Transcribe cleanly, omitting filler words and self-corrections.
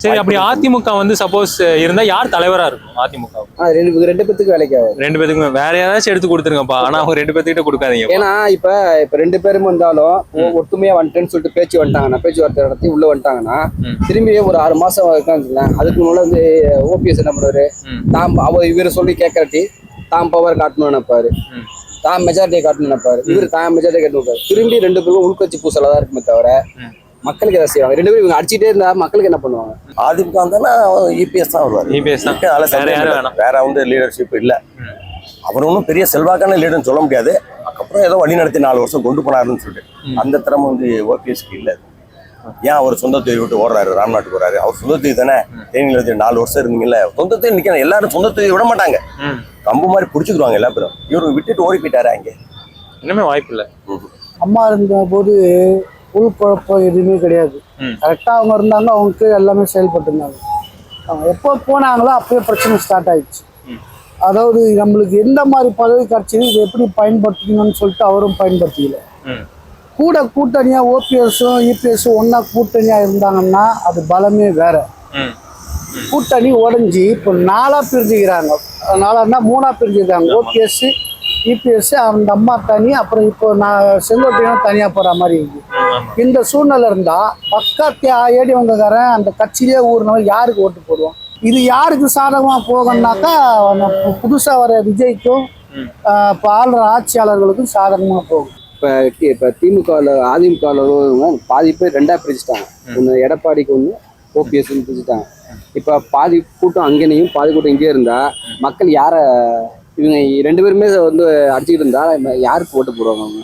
சரி, அப்படி அதிமுக வந்து சப்போஸ் இருந்தா யார் தலைவரா இருக்கும் அதிமுக? ரெண்டு பேத்துக்கு வேலைக்கு ஆகும். ரெண்டு பேத்துக்குமே வேற யாராச்சும் எடுத்து கொடுத்துருங்கப்பா. ஆனா அவங்க ரெண்டு பேர்த்துக்கிட்ட கொடுக்காதீங்க. ஏன்னா இப்ப ரெண்டு பேரும் வந்தாலும் ஒத்துமையா வந்துட்டேன்னு சொல்லிட்டு பேச்சுவார்த்தை நடத்தி உள்ள வந்துட்டாங்கன்னா திரும்பி ஒரு 6 மாசம் இருக்கான்னு அதுக்கு முன்னாடி வந்து ஓபிஎஸ் என்ன பண்ணுவாரு, அவர் இவரை சொல்லி கேட்கறட்டி தாம் பவர் காட்டணும்னு நினைப்பாரு, தான் மெஜாரிட்டியை காட்டணும்னு நினைப்பாரு, இவர் தான் மெஜாரிட்டியை காட்டணும். திரும்பி ரெண்டு பேரும் உள்கட்சி பூசலா தான் இருக்குமே தவிர மக்களுக்கு எதாவது செய்வாங்க. ரெண்டு பேரும் இவங்க அடிச்சுட்டே இருந்தா மக்களுக்கு என்ன பண்ணுவாங்க? அதிமுக வந்தானா இபிஎஸ் தான் வருவார். இபிஎஸ் தான். வேற வந்து லீடர்ஷிப் இல்ல. அவர் ஒன்றும் பெரிய செல்வாக்கான லீடர்னு சொல்ல முடியாது. அதுக்கப்புறம் ஏதோ வழி நடத்தி 4 வருஷம் கொண்டு போனாருன்னு சொல்லிட்டு அந்த திறமை வந்து ஓபிஎஸ்க்கு இல்லை. ஏன் அவர் சொந்த தொழில் விட்டு ஓடுறாரு, ராம்நாட்டுக்கு போறாரு? அவர் சொந்த தொழில் தானே. தேனியில 4 வருஷம் இருந்தீங்கல்ல, சொந்த தொழில் நிக்கணும். எல்லாரும் சொந்த தொழில் விட மாட்டாங்க, கம்பு மாதிரி பிடிச்சிக்குவாங்க எல்லா பேரும். இவரு விட்டுட்டு ஓடி போயிட்டாரு. அங்கே இன்னுமே வாய்ப்பு இல்லை. அம்மா இருந்த போது உள்குழப்பம் எதுவுமே கிடையாது. கரெக்டாக அவங்க இருந்தாங்க, அவங்களுக்கு எல்லாமே செயல்பட்டு இருந்தாங்க. அவங்க எப்போ போனாங்களோ அப்பயே பிரச்சனை ஸ்டார்ட் ஆயிடுச்சு. அதாவது நம்மளுக்கு எந்த மாதிரி பதவி கிடைச்சது, இதை எப்படி பயன்படுத்திக்கணும்னு சொல்லிட்டு அவரும் பயன்படுத்திக்கல. கூட கூட்டணியாக ஓபிஎஸும் இபிஎஸும் ஒன்றா கூட்டணியாக இருந்தாங்கன்னா அது பலமே வேற. கூட்டணி உடஞ்சி இப்போ 4ஆக பிரிஞ்சுக்கிறாங்க. 3ஆக பிரிஞ்சுக்கிறாங்க. ஓபிஎஸ் இபிஎஸ் அந்த அம்மா தனி, அப்புறம் இப்போ நான் செங்கோட்டையும் தனியாக போகிற மாதிரி இருக்கு. இந்த சூழ்நிலை இருந்தால் பக்கத்தை ஏடி வந்தக்காரன் அந்த கட்சியிலே ஊர்னவன் யாருக்கு ஓட்டு போடுவோம்? இது யாருக்கு சாதகமாக போகணும்னாக்கா புதுசாக வர விஜய்க்கும் இப்போ ஆளுநர் ஆட்சியாளர்களுக்கும் சாதகமாக போகும். இப்போ திமுகவில் அதிமுகவில் பாதி பேர் 2ஆக பிரிச்சுட்டாங்க. ஒன்று எடப்பாடிக்கு, ஒன்று ஓபிஎஸ்ன்னு பிரிச்சுட்டாங்க. இப்போ பாதி கூட்டம் அங்கேனையும் பாதி கூட்டம் இங்கே இருந்தால் மக்கள் யாரை, இவங்க 2 பேருமே வந்து அடிச்சுக்கிட்டு இருந்தா யாருக்கு ஓட்டு போடுவாங்க?